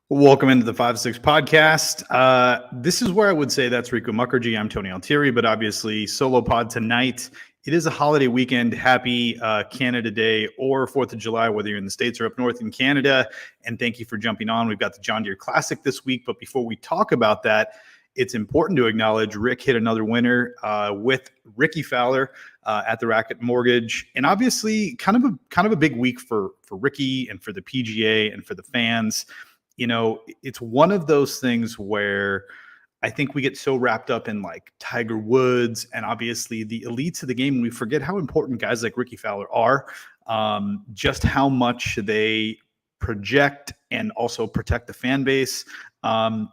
Welcome into the 5-6 podcast. This is where I would say that's Riku Mukherjee. I'm Tony Altieri, but obviously solo pod tonight. It is a holiday weekend. Happy Canada Day or 4th of July, whether you're in the States or up north in Canada. And thank you for jumping on. We've got the John Deere Classic this week. But before we talk about that, it's important to acknowledge Rik hit another winner with Ricky Fowler at the Racket Mortgage. And obviously kind of a big week for Ricky and for the PGA and for the fans. You know, it's one of those things where I think we get so wrapped up in like Tiger Woods and obviously the elites of the game. We forget how important guys like Ricky Fowler are, just how much they project and also protect the fan base.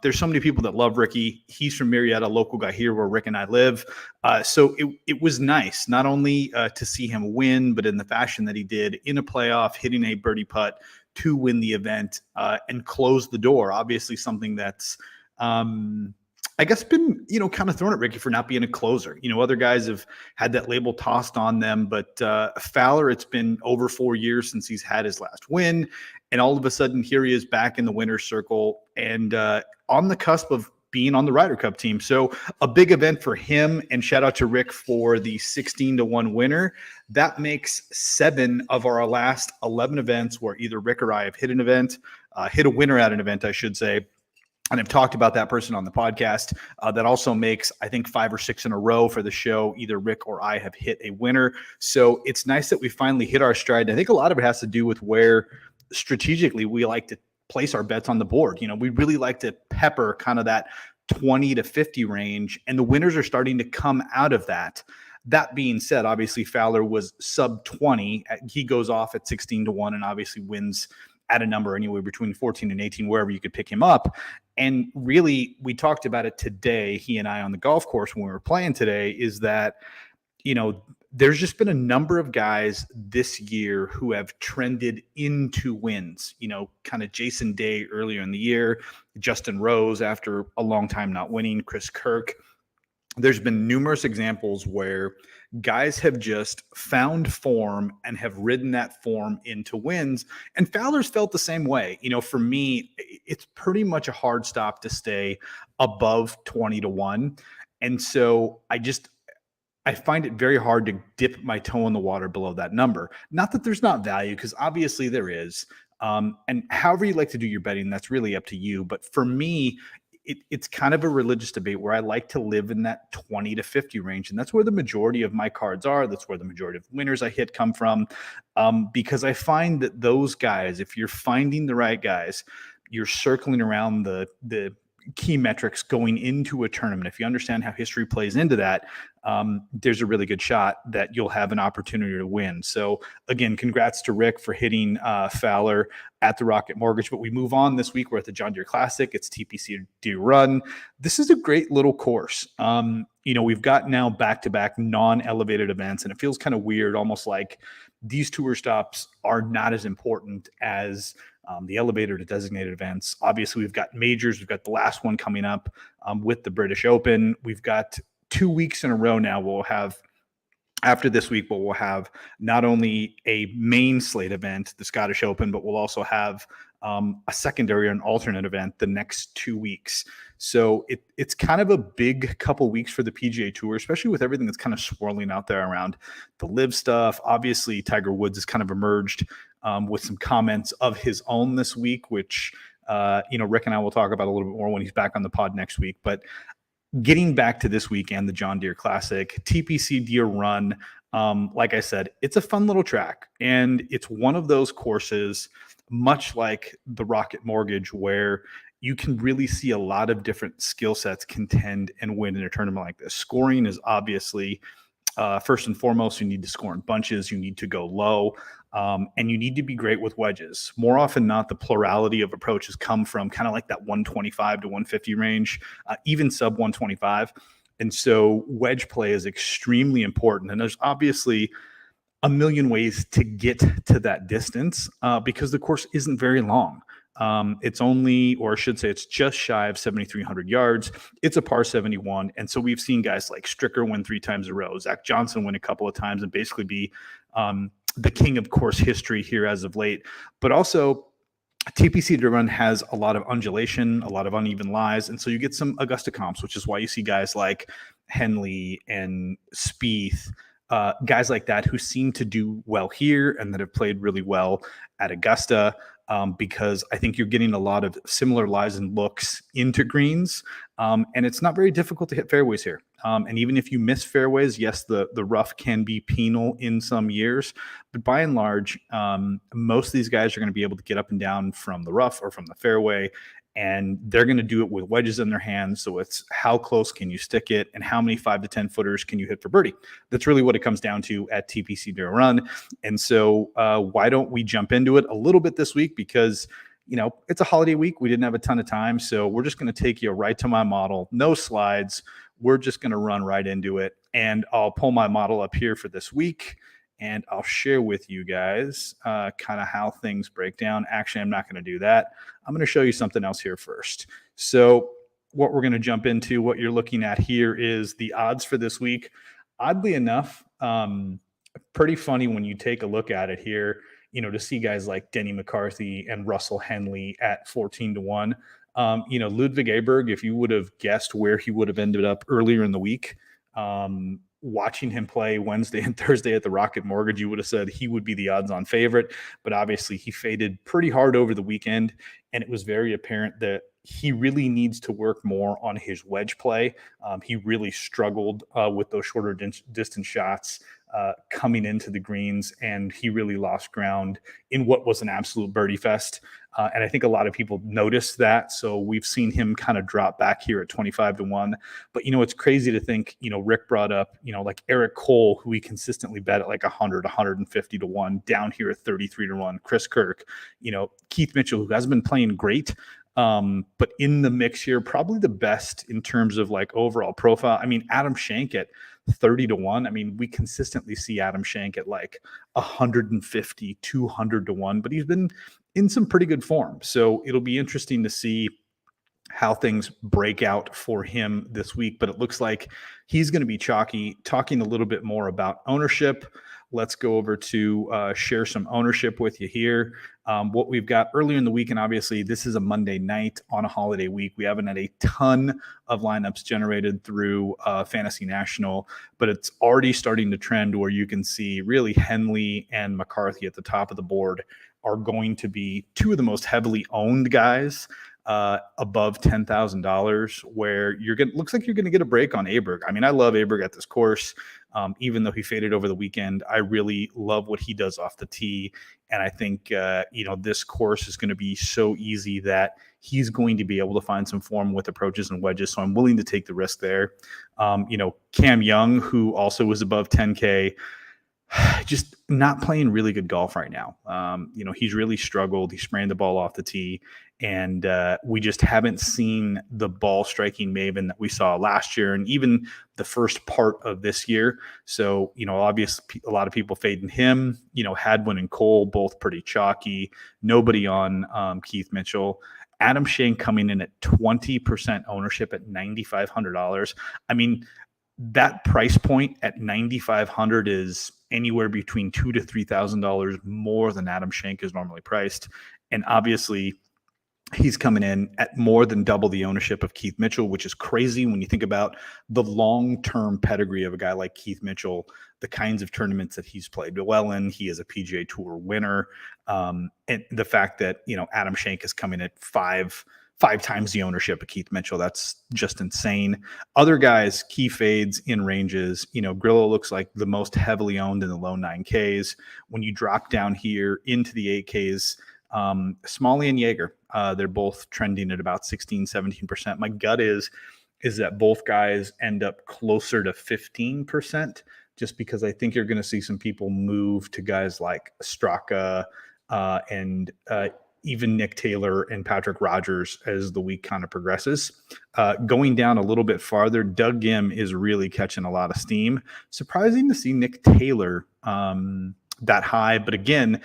There's so many people that love Ricky. He's from Marietta, local guy here where Rik and I live. So it was nice not only to see him win, but in the fashion that he did in a playoff, hitting a birdie putt to win the event and close the door. Obviously something that's, I guess, been, kind of thrown at Ricky for not being a closer. Other guys have had that label tossed on them, but Fowler, it's been over 4 years since he's had his last win. And all of a sudden here he is back in the winner's circle and on the cusp of being on the Ryder Cup team. So a big event for him, and shout out to Rik for the 16-1 winner. That makes 7 of our last 11 events where either Rik or I have hit a winner at an event, I should say. And I've talked about that person on the podcast. That also makes, I think, 5 or 6 in a row for the show. Either Rik or I have hit a winner. So it's nice that we finally hit our stride. I think a lot of it has to do with where strategically we like to place our bets on the board. We really like to pepper kind of that 20 to 50 range, and the winners are starting to come out of that. That being said, obviously Fowler was sub 20. He goes off at 16-1 and obviously wins at a number anywhere between 14 and 18, wherever you could pick him up. And really, we talked about it today, he and I, on the golf course when we were playing today, is that, there's just been a number of guys this year who have trended into wins, kind of Jason Day earlier in the year, Justin Rose after a long time not winning, Chris Kirk. There's been numerous examples where guys have just found form and have ridden that form into wins. And Fowler's felt the same way. For me, it's pretty much a hard stop to stay above 20-1. And so I find it very hard to dip my toe in the water below that number. Not that there's not value, because obviously there is. And however you like to do your betting, that's really up to you. But for me, it's kind of a religious debate where I like to live in that 20 to 50 range. And that's where the majority of my cards are. That's where the majority of winners I hit come from. Because I find that those guys, if you're finding the right guys, you're circling around the key metrics going into a tournament. If you understand how history plays into that, there's a really good shot that you'll have an opportunity to win. So again, congrats to Rik for hitting Fowler at the Rocket Mortgage. But we move on this week. We're at the John Deere Classic. It's TPC Deere Run. This is a great little course. We've got now back-to-back non-elevated events, and it feels kind of weird, almost like these tour stops are not as important as the elevated or designated events. Obviously, we've got majors. We've got the last one coming up with the British Open. We've got 2 weeks in a row now. We'll have, after this week, we'll have not only a main slate event, the Scottish Open, but we'll also have a secondary or an alternate event the next 2 weeks. So it's kind of a big couple weeks for the PGA Tour, especially with everything that's kind of swirling out there around the live stuff. Obviously, Tiger Woods has kind of emerged with some comments of his own this week, which, Rik and I will talk about a little bit more when he's back on the pod next week. But getting back to this weekend, the John Deere Classic, TPC Deere Run, like I said, it's a fun little track. And it's one of those courses, much like the Rocket Mortgage, where you can really see a lot of different skill sets contend and win in a tournament like this. Scoring is obviously first and foremost. You need to score in bunches. You need to go low. And you need to be great with wedges. More often than not, the plurality of approaches come from kind of like that 125 to 150 range, even sub 125. And so wedge play is extremely important. And there's obviously a million ways to get to that distance because the course isn't very long. It's only, or I should say, it's just shy of 7,300 yards. It's a par 71. And so we've seen guys like Stricker win 3 times in a row, Zach Johnson win a couple of times, and basically be the king of course history here as of late. But also TPC to run has a lot of undulation, a lot of uneven lies, and so you get some Augusta comps, which is why you see guys like Henley and Spieth, guys like that who seem to do well here and that have played really well at Augusta. Because I think you're getting a lot of similar lies and looks into greens, and it's not very difficult to hit fairways here. And even if you miss fairways, yes, the rough can be penal in some years, but by and large, most of these guys are going to be able to get up and down from the rough or from the fairway, and they're going to do it with wedges in their hands. So it's how close can you stick it and how many 5 to 10 footers can you hit for birdie. That's really what it comes down to at TPC Dare Run. And so why don't we jump into it a little bit this week? Because, you know, it's a holiday week. We didn't have a ton of time. So we're just going to take you right to my model. No slides. We're just going to run right into it. And I'll pull my model up here for this week, and I'll share with you guys kind of how things break down. Actually, I'm not going to do that. I'm going to show you something else here first. So what we're going to jump into, what you're looking at here is the odds for this week. Oddly enough, pretty funny when you take a look at it here, you know, to see guys like Denny McCarthy and Russell Henley at 14-1. You know, Ludwig Aberg, if you would have guessed where he would have ended up earlier in the week, watching him play Wednesday and Thursday at the Rocket Mortgage, you would have said he would be the odds-on favorite. But obviously he faded pretty hard over the weekend, and it was very apparent that he really needs to work more on his wedge play. He really struggled with those shorter distance shots coming into the greens, and he really lost ground in what was an absolute birdie fest. And I think a lot of people noticed that. So we've seen him kind of drop back here at 25-1. But, you know, it's crazy to think, you know, Rick brought up, you know, like Eric Cole, who we consistently bet at like 100, 150-1, down here at 33-1. Chris Kirk, you know, Keith Mitchell, who hasn't been playing great, but in the mix here, probably the best in terms of like overall profile. I mean, Adam Schenk at 30-1. I mean, we consistently see Adam Schenk at like 150, 200-1, but he's been in some pretty good form. So it'll be interesting to see how things break out for him this week, but it looks like he's going to be chalky. Talking a little bit more about ownership, let's go over to share some ownership with you here. What we've got earlier in the week, and obviously this is a Monday night on a holiday week. We haven't had a ton of lineups generated through Fantasy National, but it's already starting to trend where you can see really Henley and McCarthy at the top of the board are going to be two of the most heavily owned guys above $10,000, where looks like you're going to get a break on Aberg. I mean, I love Aberg at this course. Even though he faded over the weekend, I really love what he does off the tee. And I think, you know, this course is going to be so easy that he's going to be able to find some form with approaches and wedges. So I'm willing to take the risk there. You know, Cam Young, who also was above 10K, just not playing really good golf right now. You know, he's really struggled. He spraying the ball off the tee, and we just haven't seen the ball striking maven that we saw last year and even the first part of this year. So, you know, obviously a lot of people fading him. You know, Hadwin and Cole both pretty chalky. Nobody on Keith Mitchell. Adam Schenk coming in at 20% ownership at $9,500. I mean, that price point at $9,500 is anywhere between $2,000 to $3,000 more than Adam Schenk is normally priced. And obviously he's coming in at more than double the ownership of Keith Mitchell, which is crazy when you think about the long-term pedigree of a guy like Keith Mitchell, the kinds of tournaments that he's played well in. He is a PGA Tour winner. And the fact that, you know, Adam Schenk is coming at five times the ownership of Keith Mitchell. That's just insane. Other guys, key fades in ranges. You know, Grillo looks like the most heavily owned in the low 9Ks. When you drop down here into the 8Ks, Smalley and Jaeger, they're both trending at about 16, 17%. My gut is that both guys end up closer to 15%, just because I think you're going to see some people move to guys like Straka and even Nick Taylor and Patrick Rogers as the week kind of progresses. Going down a little bit farther, Doug Gim is really catching a lot of steam. Surprising to see Nick Taylor that high. But again,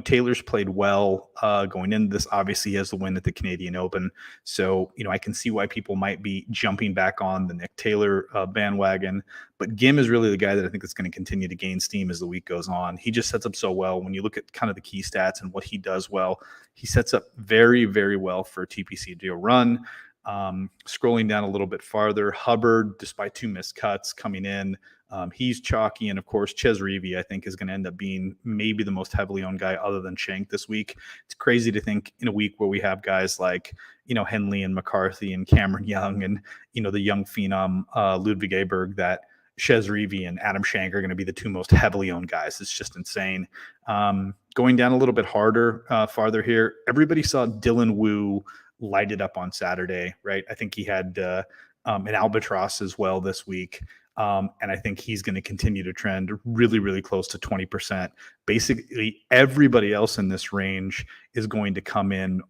Taylor's played well going into this. Obviously, he has the win at the Canadian Open. So, I can see why people might be jumping back on the Nick Taylor bandwagon. But Gim is really the guy that I think is going to continue to gain steam as the week goes on. He just sets up so well. When you look at kind of the key stats and what he does well, he sets up very, very well for a TPC to run. Scrolling down a little bit farther, Hubbard, despite 2 missed cuts coming in, he's chalky. And of course, Ches Reavie, I think, is going to end up being maybe the most heavily owned guy other than Shank this week. It's crazy to think in a week where we have guys like, Henley and McCarthy and Cameron Young and, the young phenom Ludwig Aberg, that Ches Reavie and Adam Shank are going to be the 2 most heavily owned guys. It's just insane. Going down a little bit farther here, everybody saw Dylan Wu light it up on Saturday, right? I think he had an albatross as well this week. And I think he's going to continue to trend really, really close to 20%. Basically, everybody else in this range is going to come in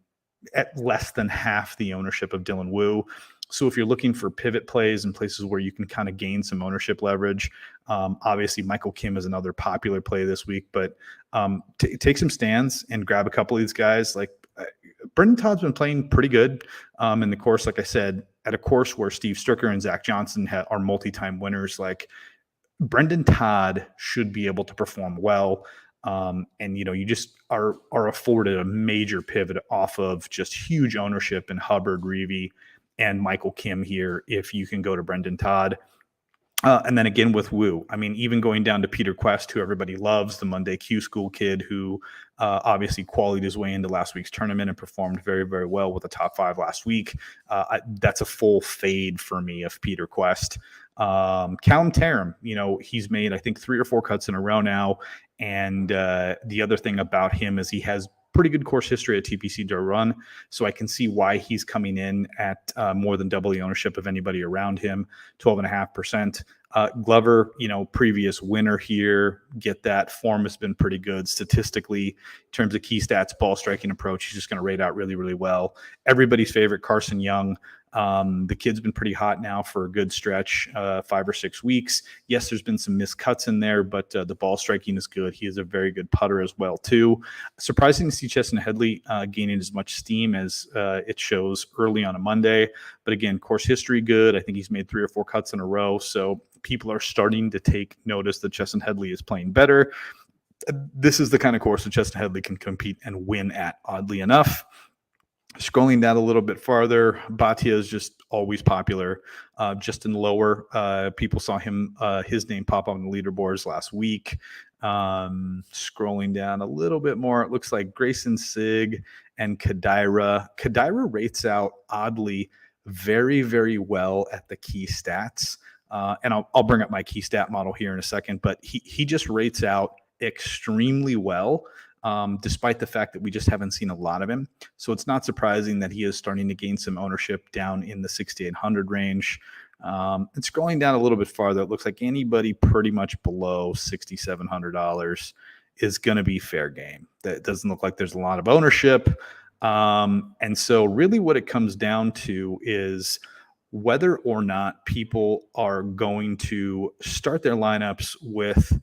at less than half the ownership of Dylan Wu. So if you're looking for pivot plays and places where you can kind of gain some ownership leverage, obviously Michael Kim is another popular play this week, but take some stands and grab a couple of these guys. Like Brendan Todd's been playing pretty good in the course, like I said, at a course where Steve Stricker and Zach Johnson are multi-time winners. Like Brendan Todd should be able to perform well. And you just are afforded a major pivot off of just huge ownership in Hubbard, Reavie, and Michael Kim here if you can go to Brendan Todd. And then again with Wu, I mean, even going down to Peter Quest, who everybody loves, the Monday Q School kid who obviously qualified his way into last week's tournament and performed very, very well with a top 5 last week. That's a full fade for me of Peter Quest. Callum Tarrant, he's made, I think, 3 or 4 cuts in a row now. And the other thing about him is he has pretty good course history at TPC to run. So I can see why he's coming in at more than double the ownership of anybody around him, 12.5%. Glover, previous winner here. Get that. Form has been pretty good statistically in terms of key stats, ball striking approach. He's just going to rate out really, really well. Everybody's favorite, Carson Young. The kid's been pretty hot now for a good stretch, 5 or 6 weeks. Yes, there's been some missed cuts in there, but the ball striking is good. He is a very good putter as well, too. Surprising to see Cheston Headley gaining as much steam as it shows early on a Monday. But again, course history good. I think he's made 3 or 4 cuts in a row. So people are starting to take notice that Cheston Headley is playing better. This is the kind of course that Cheston Headley can compete and win at, oddly enough. Scrolling down a little bit farther, Bhatia is just always popular. Justin Lower, people saw his name pop up on the leaderboards last week. Scrolling down a little bit more, it looks like Grayson Sig and Kadira. Kadira rates out oddly very, very well at the key stats. And I'll bring up my key stat model here in a second, but he just rates out extremely well. Despite the fact that we just haven't seen a lot of him. So it's not surprising that he is starting to gain some ownership down in the 6,800 range. And scrolling down a little bit farther, it looks like anybody pretty much below $6,700 is going to be fair game. That doesn't look like there's a lot of ownership. And so really what it comes down to is whether or not people are going to start their lineups with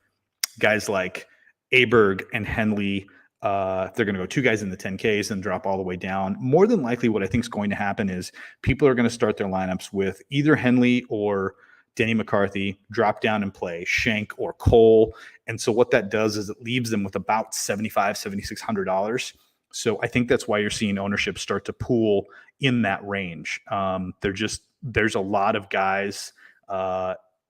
guys like Aberg and Henley. They're going to go 2 guys in the 10Ks and drop all the way down. More than likely, what I think is going to happen is people are going to start their lineups with either Henley or Denny McCarthy, drop down and play Shank or Cole. And so what that does is it leaves them with about $7,500, $7,600. So I think that's why you're seeing ownership start to pool in that range. There's a lot of guys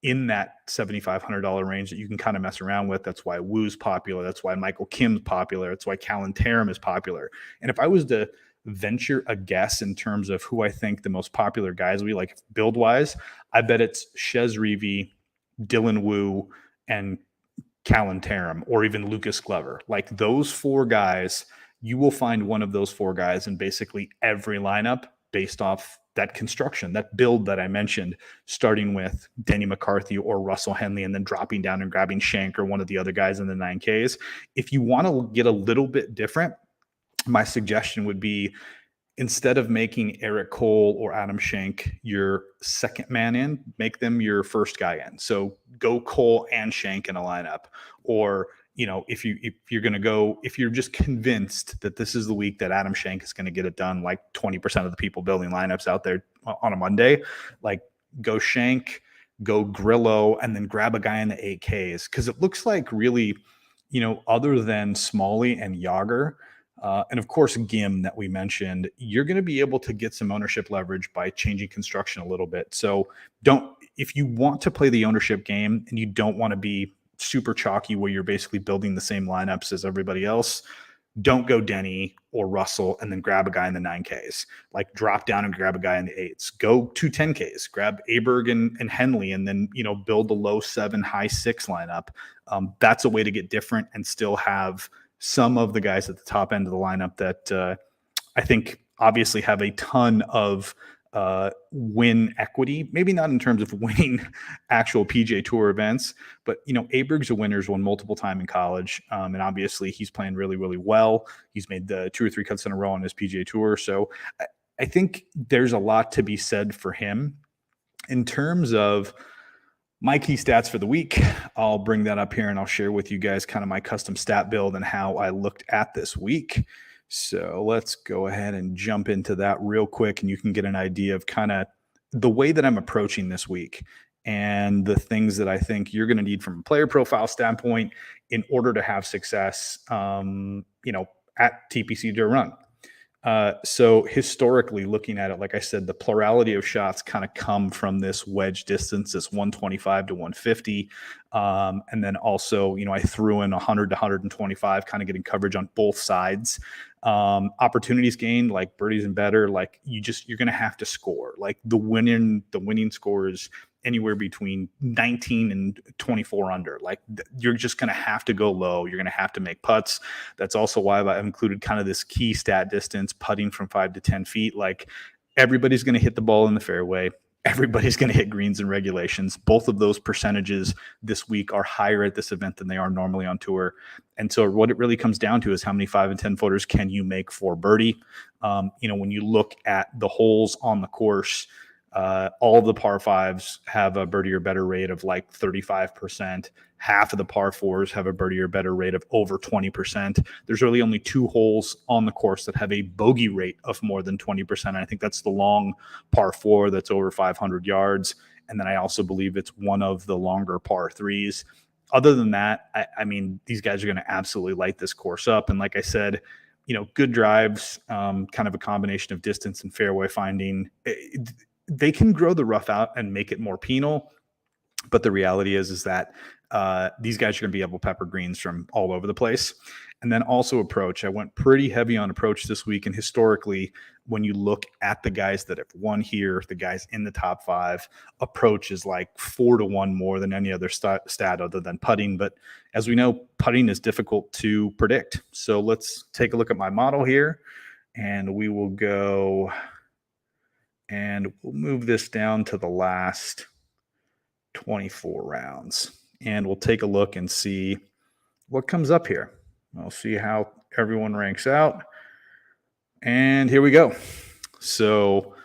in that $7,500 range that you can kind of mess around with. That's why Wu's popular. That's why Michael Kim's popular. That's why Callum Tarrant is popular. And if I was to venture a guess in terms of who I think the most popular guys will be, like build-wise, I bet it's Ches Reavie, Dylan Wu, and Callum Tarrant, or even Lucas Glover. Like those 4 guys, you will find one of those 4 guys in basically every lineup based off that construction, that build that I mentioned, starting with Denny McCarthy or Russell Henley and then dropping down and grabbing Shank or one of the other guys in the 9Ks. If you want to get a little bit different, my suggestion would be, instead of making Eric Cole or Adam Shank your second man in, make them your first guy in. So go Cole and Shank in a lineup, or if you're just convinced that this is the week that Adam Schenk is going to get it done, like 20% of the people building lineups out there on a Monday, like go Schenk, go Grillo, and then grab a guy in the 8Ks. Cause it looks like really, other than Smalley and Yager, and of course, Gim that we mentioned, you're going to be able to get some ownership leverage by changing construction a little bit. So if you want to play the ownership game and you don't want to be super chalky where you're basically building the same lineups as everybody else, don't go Denny or Russell and then grab a guy in the 9Ks. Like drop down and grab a guy in the 8s. Go to 10Ks. Grab Aberg and Henley and then, build a low 7, high 6 lineup. That's a way to get different and still have some of the guys at the top end of the lineup that I think obviously have a ton of win equity, maybe not in terms of winning actual PGA Tour events, but Aberg's a winner, has won multiple times in college, and obviously he's playing really, really well. He's made the 2 or 3 cuts in a row on his PGA Tour, so I think there's a lot to be said for him. In terms of my key stats for the week, I'll bring that up here and I'll share with you guys kind of my custom stat build and how I looked at this week. So let's go ahead and jump into that real quick, and you can get an idea of kind of the way that I'm approaching this week and the things that I think you're going to need from a player profile standpoint in order to have success, at TPC Deere Run. So historically looking at it, like I said, the plurality of shots kind of come from this wedge distance, this 125 to 150. And then also, I threw in 100 to 125, kind of getting coverage on both sides. Opportunities gained, like birdies and better, like you're going to have to score. Like the winning score is anywhere between 19 and 24 under. Like you're just going to have to go low. You're going to have to make putts. That's also why I've included kind of this key stat distance, putting from 5 to 10 feet. Like everybody's going to hit the ball in the fairway. Everybody's going to hit greens and regulations. Both of those percentages this week are higher at this event than they are normally on tour. And so what it really comes down to is how many 5 and 10 footers can you make for birdie? When you look at the holes on the course, all of the par 5s have a birdie or better rate of like 35%. Half of the par 4s have a birdie or better rate of over 20%. There's really only 2 holes on the course that have a bogey rate of more than 20%. And I think that's the long par 4 that's over 500 yards. And then I also believe it's one of the longer par 3s. Other than that, I mean, these guys are going to absolutely light this course up. And like I said, good drives, kind of a combination of distance and fairway finding. They can grow the rough out and make it more penal. But the reality is that these guys are going to be able to pepper greens from all over the place. And then also approach. I went pretty heavy on approach this week. And historically, when you look at the guys that have won here, the guys in the top 5, approach is like 4 to 1 more than any other stat other than putting. But as we know, putting is difficult to predict. So let's take a look at my model here. And we will go and we'll move this down to the last 24 rounds. And we'll take a look and see what comes up here. We'll see how everyone ranks out. And here we go. So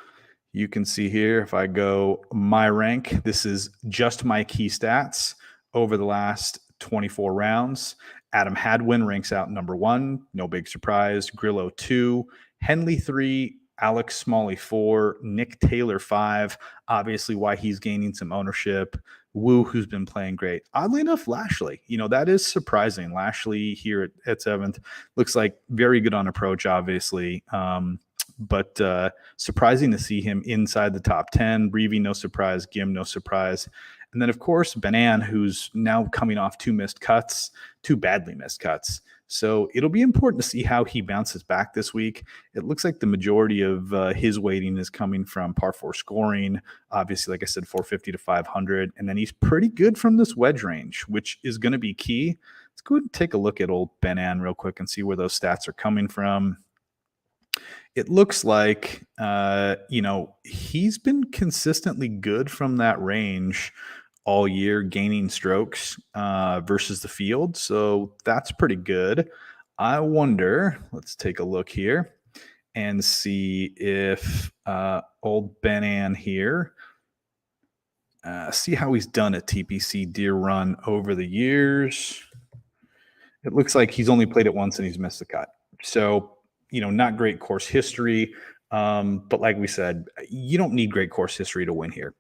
you can see here, if I go my rank, this is just my key stats over the last 24 rounds. Adam Hadwin ranks out number 1. No big surprise. Grillo 2. Henley 3. Alex Smalley 4, Nick Taylor 5, obviously why he's gaining some ownership. Wu, who's been playing great. Oddly enough, Lashley, that is surprising. Lashley here at 7th looks like very good on approach, obviously. But surprising to see him inside the top 10. Breevy, no surprise. Gim, no surprise. And then, of course, Benan, who's now coming off 2 badly missed cuts. So it'll be important to see how he bounces back this week. It looks like the majority of his weighting is coming from par 4 scoring. Obviously, like I said, 450 to 500. And then he's pretty good from this wedge range, which is going to be key. Let's go ahead and take a look at old Benan real quick and see where those stats are coming from. It looks like, he's been consistently good from that range all year, gaining strokes versus the field. So that's pretty good. I wonder, let's take a look here and see if old Benan here, see how he's done at TPC Deere Run over the years. It looks like he's only played it once and he's missed the cut. So, not great course history. But like we said, you don't need great course history to win here.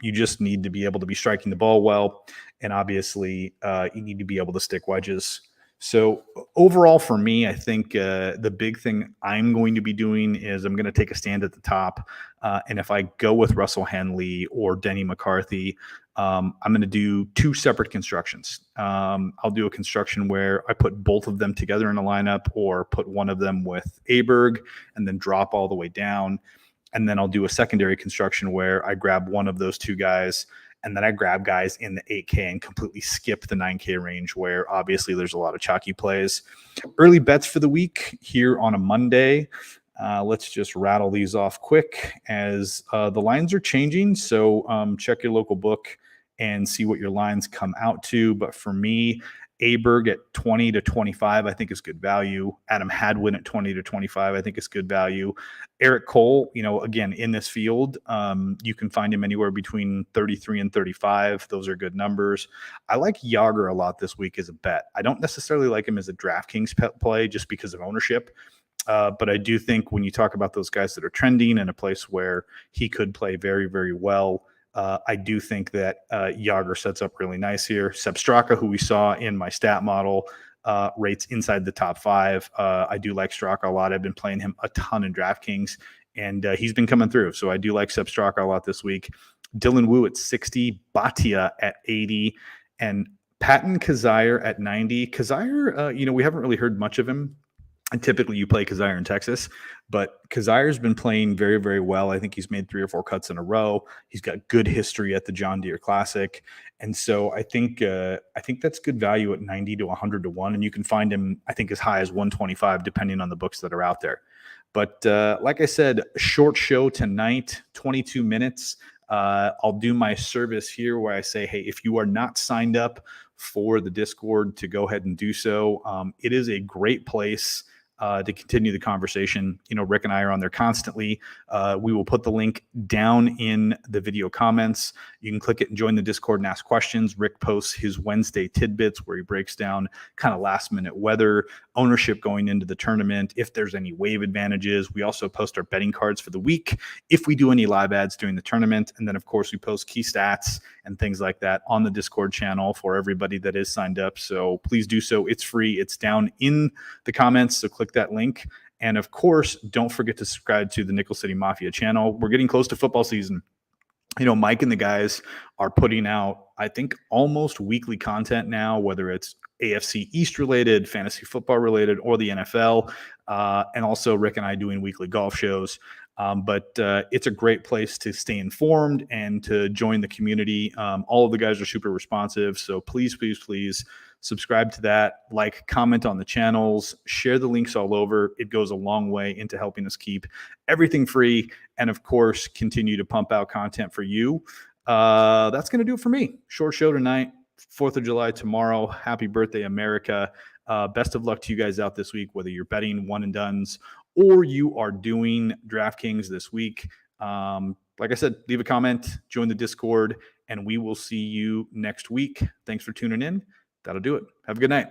You just need to be able to be striking the ball well. And obviously, you need to be able to stick wedges. So overall for me, I think the big thing I'm going to be doing is I'm going to take a stand at the top. And if I go with Russell Henley or Denny McCarthy, I'm going to do two separate constructions. I'll do a construction where I put both of them together in a lineup, or put one of them with Aberg and then drop all the way down. And then I'll do a secondary construction where I grab one of those two guys, and then I grab guys in the 8K and completely skip the 9K range, where obviously there's a lot of chalky plays. Early bets for the week here on a Monday. Let's just rattle these off quick as the lines are changing. So check your local book and see what your lines come out to. But for me, Aberg at 20 to 25, I think is good value. Adam Hadwin at 20 to 25, I think is good value. Eric Cole, again, in this field, you can find him anywhere between 33 and 35. Those are good numbers. I like Yager a lot this week as a bet. I don't necessarily like him as a DraftKings play just because of ownership. But I do think when you talk about those guys that are trending in a place where he could play very, very well, I do think that Yager sets up really nice here. Seb Straka, who we saw in my stat model, rates inside the top 5. I do like Straka a lot. I've been playing him a ton in DraftKings, and he's been coming through. So I do like Seb Straka a lot this week. Dylan Wu at 60, Bhatia at 80, and Patton Kizzire at 90. Kizzire, we haven't really heard much of him. And typically you play Kizzire in Texas, but Kazzire's been playing very, very well. I think he's made 3 or 4 cuts in a row. He's got good history at the John Deere Classic. And so I think that's good value at 90 to 100 to 1. And you can find him, I think, as high as 125, depending on the books that are out there. But like I said, short show tonight, 22 minutes. I'll do my service here where I say, hey, if you are not signed up for the Discord, to go ahead and do so. It is a great place to continue the conversation. Rik and I are on there constantly. We will put the link down in the video comments. You can click it and join the Discord and ask questions. Rik posts his Wednesday tidbits where he breaks down kind of last minute weather, ownership going into the tournament, if there's any wave advantages. We also post our betting cards for the week if we do any live ads during the tournament. And then, of course, we post key stats and things like that on the Discord channel for everybody that is signed up. So please do so. It's free. It's down in the comments. So click that link. And of course, don't forget to subscribe to the Nickel City Mafia channel. We're getting close to football season. Mike and the guys are putting out, I think, almost weekly content now, whether it's AFC East related, fantasy football related, or the NFL. And also Rik and I doing weekly golf shows. But it's a great place to stay informed and to join the community. All of the guys are super responsive. So please, please, please subscribe to that, like, comment on the channels, share the links all over. It goes a long way into helping us keep everything free. And of course, continue to pump out content for you. That's going to do it for me. Short show tonight, 4th of July tomorrow. Happy birthday, America. Best of luck to you guys out this week, whether you're betting one and dones or you are doing DraftKings this week. Like I said, leave a comment, join the Discord, and we will see you next week. Thanks for tuning in. That'll do it. Have a good night.